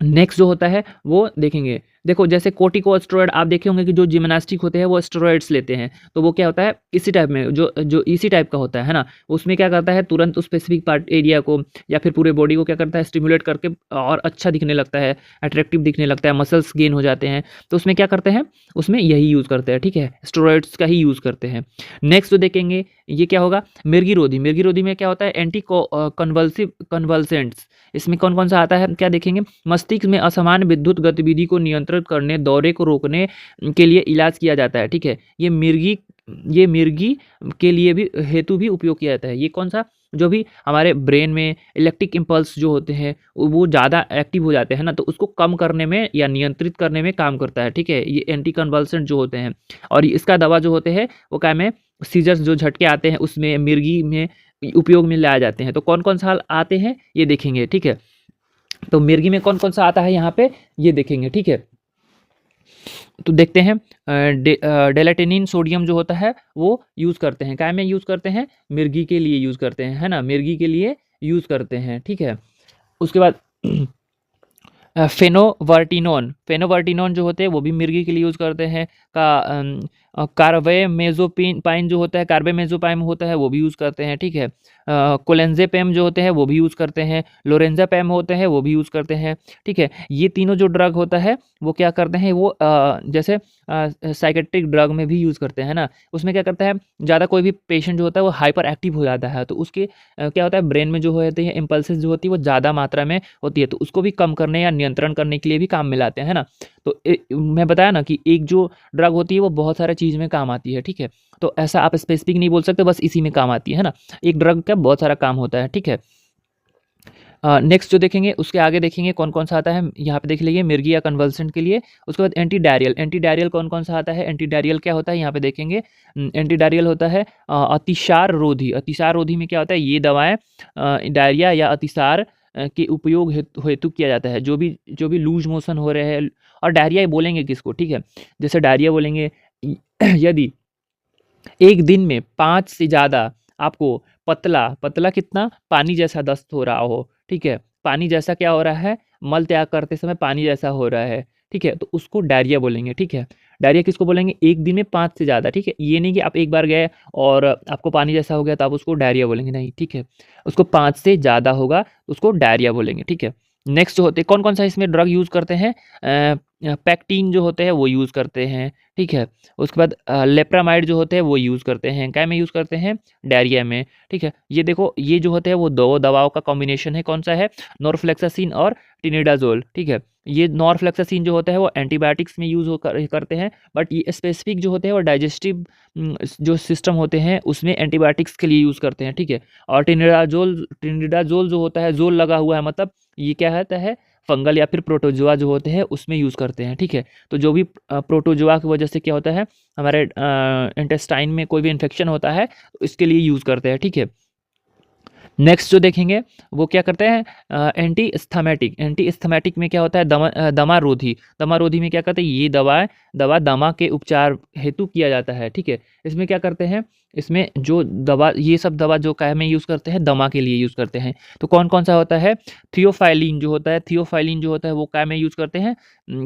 नेक्स्ट जो होता है वो देखेंगे, देखो जैसे कॉर्टिकोस्टेरॉइड आप देखे होंगे कि जो जिम्नास्टिक होते हैं वो स्टेरॉइड्स लेते हैं, तो वो क्या होता है, इसी टाइप में जो इसी टाइप का होता है ना, उसमें क्या करता है, तुरंत उस स्पेसिफिक पार्ट एरिया को या फिर पूरे बॉडी को क्या करता है, स्टिमुलेट करके और अच्छा दिखने लगता है, अट्रैक्टिव दिखने लगता है, मसल्स गेन हो जाते हैं, तो उसमें क्या करते हैं, उसमें यही यूज़ करते हैं। ठीक है, स्टेरॉइड्स का ही यूज़ करते हैं। नेक्स्ट जो देखेंगे ये क्या होगा, मिर्गी रोधी में क्या होता है, एंटी कन्वल्सेंट्स, इसमें कौन कौन सा आता है, क्या देखेंगे, मस्तिष्क में असमान विद्युत गतिविधि को नियंत्रित करने, दौरे को रोकने के लिए इलाज किया जाता है। ठीक है, ये मिर्गी ये मिर्गी के लिए भी हेतु भी उपयोग किया जाता है। ये कौन सा, जो भी हमारे ब्रेन में इलेक्ट्रिक इम्पल्स जो होते हैं वो ज़्यादा एक्टिव हो जाते हैं ना, तो उसको कम करने में या नियंत्रित करने में काम करता है, ठीक है। ये एंटी कन्वल्सेंट जो होते हैं, और इसका दवा जो होते हैं वो क्या में सीजर्स जो झटके आते हैं उसमें मिर्गी में उपयोग में लाए जाते हैं। तो कौन कौन सा आते हैं ये देखेंगे, ठीक है। तो मिर्गी में कौन कौन सा आता है यहाँ पे ये देखेंगे, ठीक है। तो देखते हैं डेलाटिनिन सोडियम जो होता है वो यूज़ करते हैं, क्या में यूज़ करते हैं, मिर्गी के लिए यूज़ करते हैं, है ना, मिर्गी के लिए यूज़ करते हैं, ठीक है। उसके बाद फेनोवर्टिनोन, फेनोवर्टिनोन जो होते हैं वो भी मिर्गी के लिए यूज़ करते हैं। कार्बेमेज़ोपाइन जो होता है, कार्बेमेज़ोपाइन होता है वो भी यूज़ करते हैं, ठीक है। कोलेंजेपेम जो होते हैं वो भी यूज़ करते हैं, लोरेंजापेम होते हैं वो भी यूज़ करते हैं, ठीक है। ये तीनों जो ड्रग होता है वो क्या करते हैं, वो जैसे साइकेट्रिक ड्रग में भी यूज़ करते हैं ना, उसमें क्या करता है, ज़्यादा कोई भी पेशेंट जो होता है वो हाइपर एक्टिव हो जाता है, तो उसके क्या होता है, ब्रेन में जो होते हैं इम्पल्सेस जो होती है वो ज़्यादा मात्रा में होती है, तो उसको भी कम करने या नियंत्रण करने के लिए भी काम में लाते हैं, है ना। तो मैं बताया ना कि एक जो ड्रग होती है वो बहुत सारे चीज़ में काम आती है, ठीक है। तो ऐसा आप स्पेसिफिक नहीं बोल सकते, बस इसी में काम आती है ना, एक ड्रग का बहुत सारा काम होता है, ठीक है। नेक्स्ट जो देखेंगे उसके आगे देखेंगे कौन कौन सा आता है, यहाँ पे देख लीजिए मिर्गी या कन्वल्सेंट के लिए। उसके बाद एंटी डायरियल, एंटी डायरियल कौन कौन सा आता है, एंटी डायरियल क्या होता है यहाँ पे देखेंगे। एंटी डायरियल होता है अतिसार रोधी, अतिसार रोधी में क्या होता है, ये दवाएं डायरिया या अतिसार के उपयोग हेतु किया जाता है, जो भी लूज मोशन हो रहे हैं, और डायरिया बोलेंगे किसको, ठीक है, जैसे डायरिया बोलेंगे यदि एक दिन में 5 से ज़्यादा आपको पतला पतला कितना, पानी जैसा दस्त हो रहा हो, ठीक है, पानी जैसा क्या हो रहा है, मल त्याग करते समय पानी जैसा हो रहा है, ठीक है, तो उसको डायरिया बोलेंगे, ठीक है। डायरिया किसको बोलेंगे, एक दिन में 5 से ज़्यादा, ठीक है। ये नहीं कि आप एक बार गए और आपको पानी जैसा हो गया तो आप उसको डायरिया बोलेंगे, नहीं, ठीक है। उसको 5 से ज़्यादा होगा तो उसको डायरिया बोलेंगे, ठीक है। नेक्स्ट जो होते हैं कौन कौन सा इसमें ड्रग यूज़ करते हैं, पैक्टीन जो होते हैं वो यूज़ करते हैं, ठीक है। उसके बाद लेप्रामाइड जो होते हैं वो यूज़ करते हैं, क्या में यूज़ करते हैं, डायरिया में, ठीक है। ये देखो ये जो होते हैं वो दो दवाओं का कॉम्बिनेशन है, कौन सा है, नॉरफ्लेक्सासिन और टिनिडाजोल, ठीक है। ये नॉरफ्लेक्सासिन जो होता है वो एंटीबायोटिक्स में यूज़ करते हैं, बट ये स्पेसिफिक जो होते हैं वो डाइजेस्टिव जो सिस्टम होते हैं उसमें एंटीबायोटिक्स के लिए यूज़ करते हैं, ठीक है। और टिनिडाजोल जो होता है, जोल लगा हुआ है, मतलब ये क्या होता है, फंगल या फिर प्रोटोजोआ जो होते हैं उसमें यूज़ करते हैं, ठीक है। तो जो भी प्रोटोजोआ की वजह से क्या होता है, हमारे इंटेस्टाइन में कोई भी इन्फेक्शन होता है तो इसके लिए यूज़ करते हैं, ठीक है। नेक्स्ट जो देखेंगे वो क्या करते हैं, एंटी स्थमेटिक, एंटी स्थमेटिक में क्या होता है, दमारोधी, दमारोधी में क्या करते हैं, ये दवा दमा के उपचार हेतु किया जाता है, ठीक है। इसमें क्या करते हैं, इसमें जो दवा, ये सब दवा जो क्या में यूज़ करते हैं, दमा के लिए यूज़ करते हैं। तो कौन कौन सा होता है, थियोफाइलिन जो होता है, थियोफाइलिन जो होता है वो क्या में यूज़ करते हैं,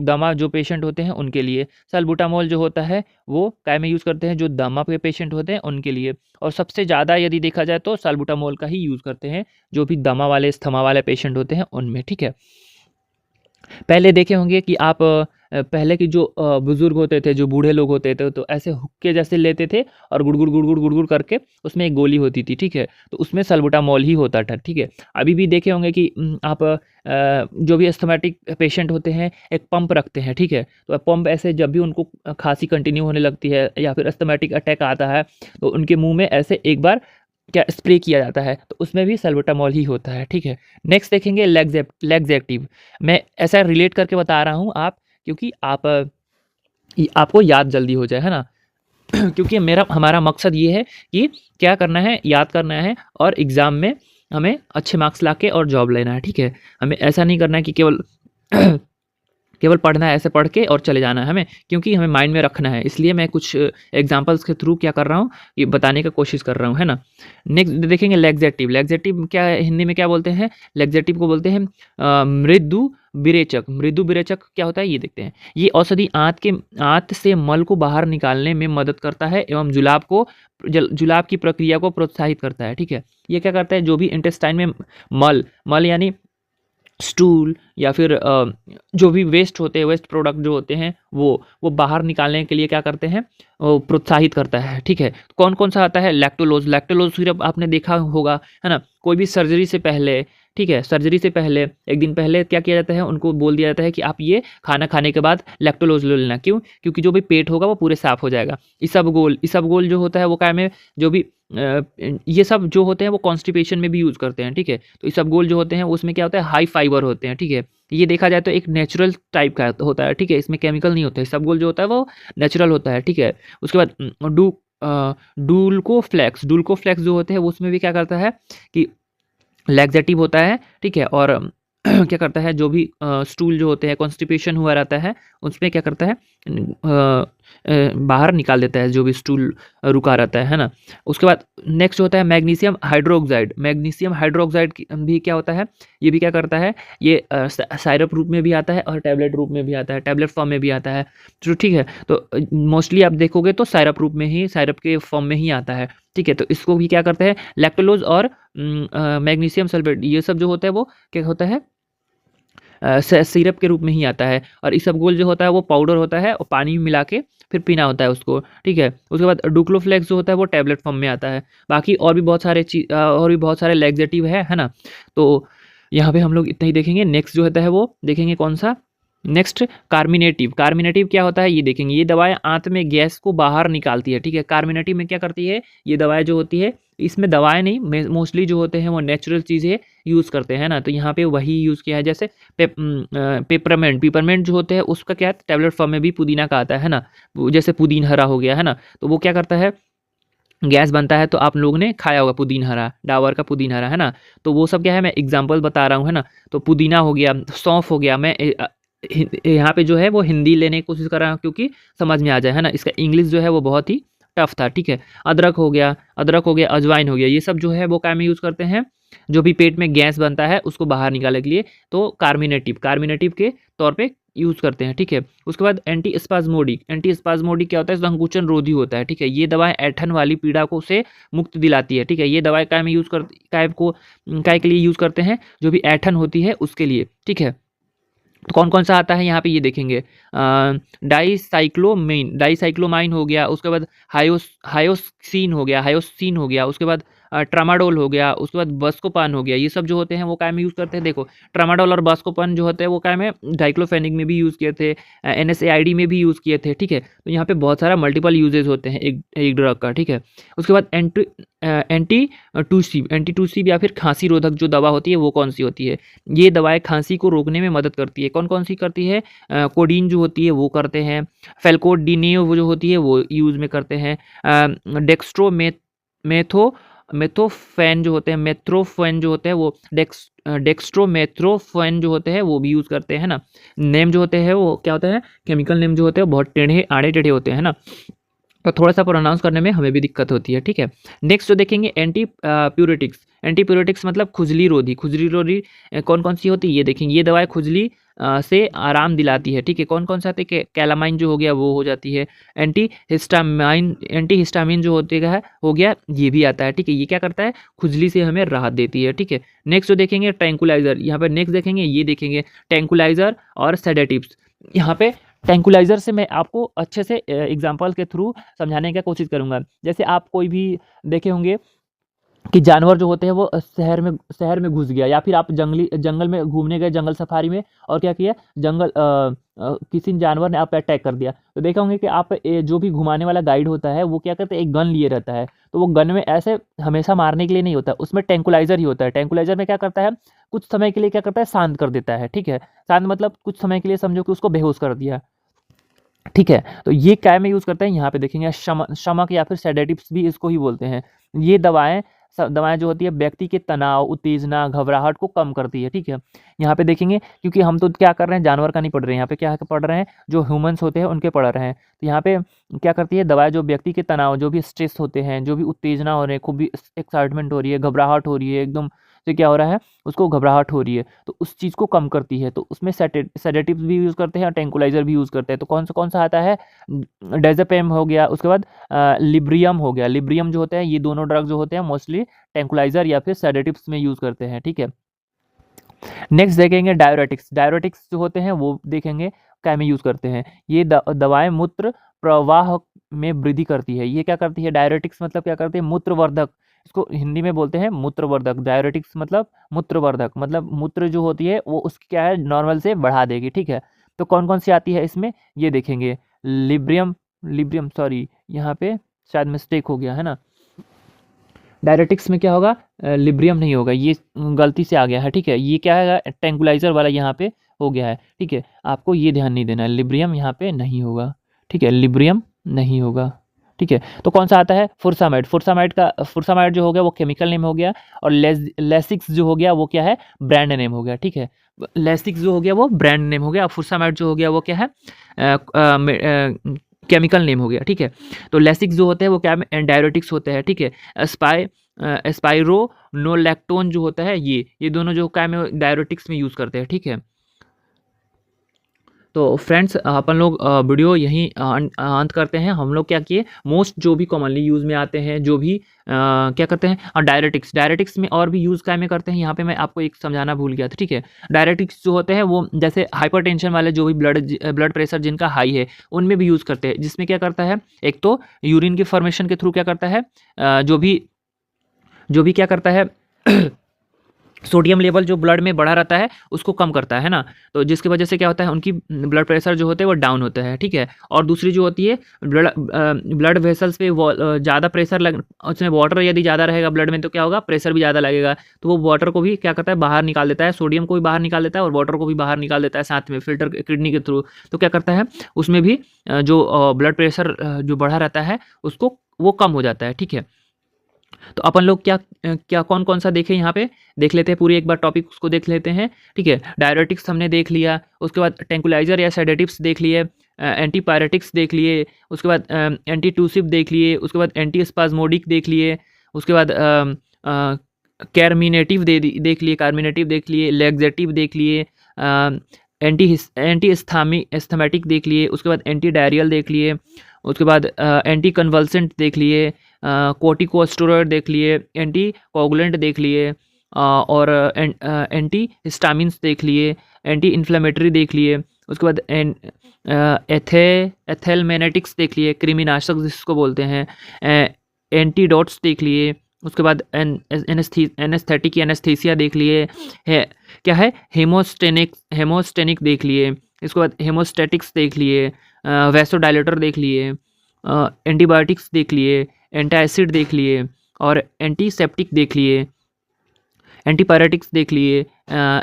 दमा जो पेशेंट होते हैं उनके लिए। सल्बुटामोल जो होता है वो क्या में यूज़ करते हैं, जो दमा के पेशेंट होते हैं उनके लिए। और सबसे ज़्यादा यदि देखा जाए तो सल्बुटामोल का ही यूज़ करते हैं, जो भी दमा वाले स्थमा वाले पेशेंट होते हैं उनमें, ठीक है। पहले देखे होंगे कि आप पहले की जो बुज़ुर्ग होते थे, जो बूढ़े लोग होते थे, तो ऐसे हुक्के जैसे लेते थे और गुड़गुड़ गुड़गुड़ गुड़गुड़ करके उसमें एक गोली होती थी, ठीक है, तो उसमें सल्बुटामोल ही होता था, ठीक है। अभी भी देखे होंगे कि आप जो भी एस्थमेटिक पेशेंट होते हैं एक पंप रखते हैं, ठीक है, तो पंप ऐसे जब भी उनको खांसी कंटिन्यू होने लगती है या फिर एस्थमेटिक अटैक आता है तो उनके मुंह में ऐसे एक बार क्या स्प्रे किया जाता है, तो उसमें भी सल्बुटामोल ही होता है, ठीक है। नेक्स्ट देखेंगे लैक्सेटिव, मैं ऐसा रिलेट करके बता रहा हूँ आप, क्योंकि आपको याद जल्दी हो जाए, है ना क्योंकि हमारा मकसद ये है कि क्या करना है, याद करना है, और एग्ज़ाम में हमें अच्छे मार्क्स लाके और जॉब लेना है, ठीक है। हमें ऐसा नहीं करना है कि केवल पढ़ना है, ऐसे पढ़ के और चले जाना है हमें, क्योंकि हमें माइंड में रखना है, इसलिए मैं कुछ एग्जांपल्स के थ्रू क्या कर रहा हूँ, ये बताने का कोशिश कर रहा हूँ, है ना। नेक्स्ट देखेंगे लैक्सेटिव, लैक्सेटिव क्या है, हिंदी में क्या बोलते हैं, लैक्सेटिव को बोलते हैं मृदु विरेचक। मृदु विरेचक क्या होता है ये देखते हैं। ये औषधि आंत से मल को बाहर निकालने में मदद करता है एवं जुलाब की प्रक्रिया को प्रोत्साहित करता है, ठीक है। ये क्या करता है, जो भी इंटेस्टाइन में मल यानी स्टूल या फिर जो भी वेस्ट होते हैं, वेस्ट प्रोडक्ट जो होते हैं वो बाहर निकालने के लिए क्या करते हैं, वो प्रोत्साहित करता है, ठीक है। कौन कौन सा आता है, लैक्टोलोज, लैक्टोलोज सिरप आपने देखा होगा, है ना, कोई भी सर्जरी से पहले ठीक है, सर्जरी से पहले एक दिन पहले क्या किया जाता है, उनको बोल दिया जाता है कि आप ये खाना खाने के बाद लैक्टोलोज ले लेना। क्यों? क्योंकि जो भी पेट होगा वो पूरे साफ हो जाएगा। इसबगोल जो होता है वो क्या में जो भी ये सब जो होते हैं वो कॉन्स्टिपेशन में भी यूज़ करते हैं, ठीक है। तो इसबगोल जो होते हैं उसमें क्या होता है, हाई फाइबर होते हैं, ठीक है। ये देखा जाए तो एक नेचुरल टाइप का होता है, ठीक है, इसमें केमिकल नहीं होता है। इसबगोल जो होता है वो नेचुरल होता है, ठीक है। उसके बाद डुल्कोफ्लेक्स जो होते हैं वो उसमें भी क्या करता है कि लैक्सेटिव होता है, ठीक है। और क्या करता है, जो भी स्टूल जो होते हैं कॉन्स्टिपेशन हुआ रहता है उसमें क्या करता है, बाहर निकाल देता है जो भी स्टूल रुका रहता है ना। उसके बाद नेक्स्ट होता है मैग्नीशियम हाइड्रोक्साइड। मैग्नीशियम हाइड्रोक्साइड भी क्या होता है, ये भी क्या करता है, ये साइरप रूप में भी आता है और टैबलेट रूप में भी आता है, टैबलेट फॉर्म में भी आता है, तो ठीक है। तो मोस्टली आप देखोगे तो साइरप रूप में ही, साइरप के फॉर्म में ही आता है, ठीक है। तो इसको भी क्या करते हैं, लैक्टोलोज और मैग्नीशियम सल्फेट ये सब जो होता है वो क्या होता है, सिरप के रूप में ही आता है। और इसबगोल जो होता है वो पाउडर होता है और पानी में मिला के फिर पीना होता है उसको, ठीक है। उसके बाद डुक्लोफ्लेक्स जो होता है वो टैबलेट फॉर्म में आता है। बाकी और भी बहुत सारे और भी बहुत सारे लैक्सेटिव है ना। तो यहाँ पे हम लोग इतना ही देखेंगे। नेक्स्ट जो होता है वो देखेंगे कौन सा, नेक्स्ट कार्मिनेटिव। कार्मिनेटिव क्या होता है ये देखेंगे। ये दवाएं आंत में गैस को बाहर निकालती है, ठीक है। कार्मिनेटिव में क्या करती है, ये दवाएं जो होती है, इसमें दवाएं नहीं, मोस्टली जो होते हैं वो नेचुरल चीज़ें यूज़ करते हैं ना। तो यहाँ पे वही यूज़ किया है। जैसे पेपरमेंट जो होते हैं उसका क्या है, टैबलेट फॉर्म में भी पुदीना का आता है ना। जैसे पुदीन हरा हो गया है ना, तो वो क्या करता है, गैस बनता है। तो आप लोगों ने खाया होगा पुदीन हरा, डाबर का पुदीन हरा है ना। तो वो सब क्या है, मैं एग्जांपल बता रहा हूँ है ना। तो पुदीना हो गया, सौंफ हो गया। मैं यहाँ पे जो है वो हिंदी लेने की कोशिश कर रहा हूँ क्योंकि समझ में आ जाए है ना। इसका इंग्लिश जो है वो बहुत ही टफ था, ठीक है। अदरक हो गया, अजवाइन हो गया, ये सब जो है वो क्या में यूज़ करते हैं, जो भी पेट में गैस बनता है उसको बाहर निकालने के लिए। तो कार्मिनेटिव के तौर पे यूज़ करते हैं, ठीक है। उसके बाद एंटी स्पाज्मोडिक क्या होता है, संकुचन रोधी होता है, ठीक है। ये दवाएं ऐठन वाली पीड़ा को से मुक्त दिलाती है, ठीक है। ये दवाएं काय में यूज़ कर काय के लिए यूज़ करते हैं, जो भी ऐठन होती है उसके लिए, ठीक है। तो कौन कौन सा आता है यहाँ पे ये देखेंगे। डाईसाइक्लोमाइन हो गया, उसके बाद हायोसिन हो गया, उसके बाद ट्रामाडोल हो गया, उसके बाद बस्कोपान हो गया। ये सब जो होते हैं वो काय में यूज़ करते हैं, देखो ट्रामाडोल और बस्कोपान जो होते हैं वो काय में डाइक्लोफेनिक में भी यूज़ किए थे, NSAID में भी यूज़ किए थे, ठीक है। तो यहाँ पे बहुत सारा मल्टीपल यूजेज होते हैं एक ड्रग का, ठीक है। उसके बाद एंटी टूसिब या फिर खांसी रोधक जो दवा होती है वो कौन सी होती है, ये दवाएं खांसी को रोकने में मदद करती है। कौन कौन सी करती है, कोडीन जो होती है वो करते हैं, फेल्कोडिनेव वो जो होती है वो यूज़ में करते हैं, मेथ्रोफेन जो होते हैं वो डेक्स्ट्रोमेथ्रोफेन जो होते हैं वो भी यूज़ करते हैं ना। नेम जो होते हैं वो क्या होता है, केमिकल नेम जो होते हैं बहुत आड़े टेढ़े होते हैं ना, तो थोड़ा सा प्रोनाउंस करने में हमें भी दिक्कत होती है, ठीक है। नेक्स्ट जो देखेंगे एंटी प्यूरेटिक्स मतलब खुजली रोधी कौन कौन सी होती है ये देखेंगे। ये दवाएं खुजली से आराम दिलाती है, ठीक है। कौन कौन सा आते हैं, कैलामाइन जो हो गया वो हो जाती है। एंटी हिस्टामिन जो होती है हो गया, ये भी आता है, ठीक है। ये क्या करता है, खुजली से हमें राहत देती है, ठीक है। नेक्स्ट जो देखेंगे ट्रैंकुलाइजर, यहाँ पे नेक्स्ट देखेंगे ये देखेंगे ट्रैंकुलाइजर और सेडेटिव्स। यहाँ पे ट्रैंकुलाइजर से मैं आपको अच्छे से एग्जांपल के थ्रू समझाने की कोशिश करूंगा। जैसे आप कोई भी देखे होंगे कि जानवर जो होते हैं वो शहर में घुस गया, या फिर आप जंगल में घूमने गए, जंगल सफारी में, और क्या किया, किसी जानवर ने आप पे अटैक कर दिया। तो देखा होंगे कि आप जो भी घुमाने वाला गाइड होता है वो क्या करता है, एक गन लिए रहता है। तो वो गन में ऐसे हमेशा मारने के लिए नहीं होता, उसमें ट्रैंकुलाइजर ही होता है। ट्रैंकुलाइजर में क्या करता है, कुछ समय के लिए क्या करता है, शांत कर देता है, ठीक है। शांत मतलब कुछ समय के लिए समझो कि उसको बेहोश कर दिया, ठीक है। तो ये क्या में यूज़ करते हैं, यहाँ पे देखेंगे शमक या फिर सेडेटिव्स भी इसको ही बोलते हैं। ये दवाएं जो होती है व्यक्ति के तनाव, उत्तेजना, घबराहट को कम करती है, ठीक है। यहाँ पे देखेंगे क्योंकि हम तो क्या कर रहे हैं, जानवर का नहीं पढ़ रहे हैं, यहाँ पे क्या पढ़ रहे हैं, जो ह्यूमंस होते हैं उनके पढ़ रहे हैं। तो यहाँ पे क्या करती है दवाएं, जो व्यक्ति के तनाव, जो भी स्ट्रेस होते हैं, जो भी उत्तेजना हो रहे हैं, खूब भी एक्साइटमेंट हो रही है, घबराहट हो रही है, एकदम से क्या हो रहा है, उसको घबराहट हो रही है, तो उस चीज़ को कम करती है। तो उसमें सेडेटिव्स भी यूज़ करते हैं और ट्रैंकुलाइजर भी यूज़ करते हैं। तो कौन सा आता है, डायज़ेपेम हो गया, उसके बाद लिब्रियम हो गया। लिब्रियम जो होता है, ये दोनों ड्रग जो होते हैं मोस्टली ट्रैंकुलाइजर या फिर सेडेटिव्स में यूज़ करते हैं, ठीक है। नेक्स्ट देखेंगे डायरेटिक्स जो होते हैं वो देखेंगे क्या में यूज़ करते हैं। ये दवाएं मूत्र प्रवाह में वृद्धि करती है। ये क्या करती है, डायरेटिक्स मतलब क्या करती है, मूत्रवर्धक, इसको हिंदी में बोलते हैं मूत्रवर्धक। डायरेटिक्स मतलब मूत्रवर्धक, मतलब मूत्र जो होती है वो उसकी क्या है, नॉर्मल से बढ़ा देगी, ठीक है। तो कौन कौन सी आती है इसमें, ये देखेंगे। लिब्रियम सॉरी, यहाँ पे शायद मिस्टेक हो गया है ना, डायरेटिक्स में क्या होगा, लिब्रियम नहीं होगा, ये गलती से आ गया है, ठीक है। ये क्या है, टैंकुलाइजर वाला यहाँ पे हो गया है, ठीक है। आपको ये ध्यान नहीं देना है, लिब्रियम यहाँ पे नहीं होगा, ठीक है, लिब्रियम नहीं होगा, ठीक है। तो कौन सा आता है, फुरसामाइड। फुरसामाइड जो हो गया वो केमिकल नेम हो गया, और लेसिक्स जो हो गया वो क्या है, ब्रांड नेम हो गया, ठीक है। लेसिक्स जो हो गया वो ब्रांड नेम हो गया, फुरसामाइड जो हो गया वो क्या है, केमिकल नेम हो गया, ठीक है। तो लेसिक्स जो होते हैं वो क्या डायरेटिक्स होते हैं, ठीक है। स्पाइरोनोलैक्टोन जो होता है, ये दोनों जो क्या में डायरेटिक्स में यूज़ करते हैं, ठीक है। तो फ्रेंड्स अपन लोग वीडियो यहीं अंत करते हैं। हम लोग क्या किए, मोस्ट जो भी कॉमनली यूज़ में आते हैं, जो भी क्या करते हैं, डायरेटिक्स में और भी यूज़ क्या में करते हैं, यहाँ पे मैं आपको एक समझाना भूल गया था, ठीक है। डायरेटिक्स जो होते हैं वो जैसे हाइपरटेंशन वाले जो भी ब्लड प्रेशर जिनका हाई है उनमें भी यूज़ करते हैं, जिसमें क्या करता है, एक तो यूरिन की फॉर्मेशन के थ्रू क्या करता है, जो भी क्या करता है सोडियम लेवल जो ब्लड में बढ़ा रहता है उसको कम करता है ना, तो जिसकी वजह से क्या होता है, उनकी ब्लड प्रेशर जो होते हैं वो डाउन होता है, ठीक है। और दूसरी जो होती है, ब्लड वेसल्स पे ज़्यादा प्रेशर लग, उसमें वाटर यदि ज़्यादा रहेगा ब्लड में तो क्या होगा, प्रेशर भी ज़्यादा लगेगा, तो वो वाटर को भी क्या करता है, बाहर निकाल देता है, सोडियम को भी बाहर निकाल देता है और वाटर को भी बाहर निकाल देता है साथ में, फिल्टर किडनी के थ्रू। तो क्या करता है, उसमें भी जो ब्लड प्रेशर जो बढ़ा रहता है उसको वो कम हो जाता है, ठीक है। तो अपन लोग क्या कौन कौन सा देखें, यहाँ पे देख लेते हैं, पूरी एक बार टॉपिक उसको देख लेते हैं, ठीक है। डायरेटिक्स हमने देख लिया, उसके बाद टैंकुलाइजर या सेडेटिव्स देख लिए, एंटीपायरेटिक्स देख लिए, उसके बाद एंटीट्यूसिव देख लिए, उसके बाद एंटी स्पाज्मोडिक देख लिए, उसके बाद कार्मिनेटिव देख लिए, लैक्सेटिव देख लिए, एंटी एस्थमेटिक देख लिए, उसके बाद एंटी डायरियल देख लिए, उसके बाद एंटी कन्वल्सेंट देख लिए, कोर्टिकोस्टेरॉइड देख लिए, एंटी कोगुलेंट देख लिए, और एंटी हिस्टामिन्स देख लिए, एंटी इन्फ्लेमेटरी देख लिए, उसके बाद एथेलमेनेटिक्स देख लिए, कृमिनाशक जिसको बोलते हैं, एंटीडोट्स देख लिए, उसके बाद एनेस्थेटिक एनेस्थीसिया देख लिए, है क्या है, हेमोस्टेनिक देख लिए, इसके बाद हेमोस्टेटिक्स देख लिए, वैसोडायलेटर देख लिए, एंटीबायोटिक्स देख लिए, एंटासिड देख लिए, और एंटीसेप्टिक देख लिए, एंटीपायरेटिक्स देख लिए,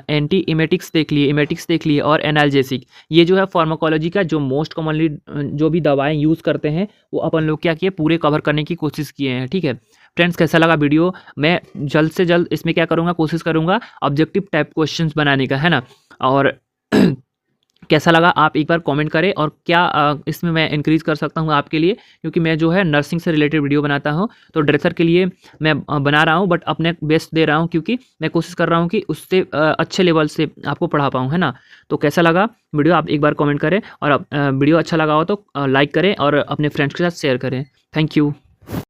एंटी इमेटिक्स देख लिए, और एनाल्जेसिक। ये जो है फार्माकोलॉजी का जो मोस्ट कॉमनली जो भी दवाएं यूज़ करते हैं वो अपन लोग क्या किए, पूरे कवर करने की कोशिश किए हैं, ठीक है। फ्रेंड्स कैसा लगा वीडियो, मैं जल्द से जल्द इसमें क्या करूँगा, कोशिश करूँगा ऑब्जेक्टिव टाइप क्वेश्चंस बनाने का, है ना। और कैसा लगा आप एक बार कमेंट करें, और क्या इसमें मैं इंक्रीज़ कर सकता हूँ आपके लिए, क्योंकि मैं जो है नर्सिंग से रिलेटेड वीडियो बनाता हूँ, तो ड्रेसर के लिए मैं बना रहा हूँ, बट अपने बेस्ट दे रहा हूँ, क्योंकि मैं कोशिश कर रहा हूँ कि उससे अच्छे लेवल से आपको पढ़ा पाऊँ, है ना। तो कैसा लगा वीडियो आप एक बार कमेंट करें, और वीडियो अच्छा लगा हो तो लाइक करें और अपने फ्रेंड्स के साथ शेयर करें। Thank you.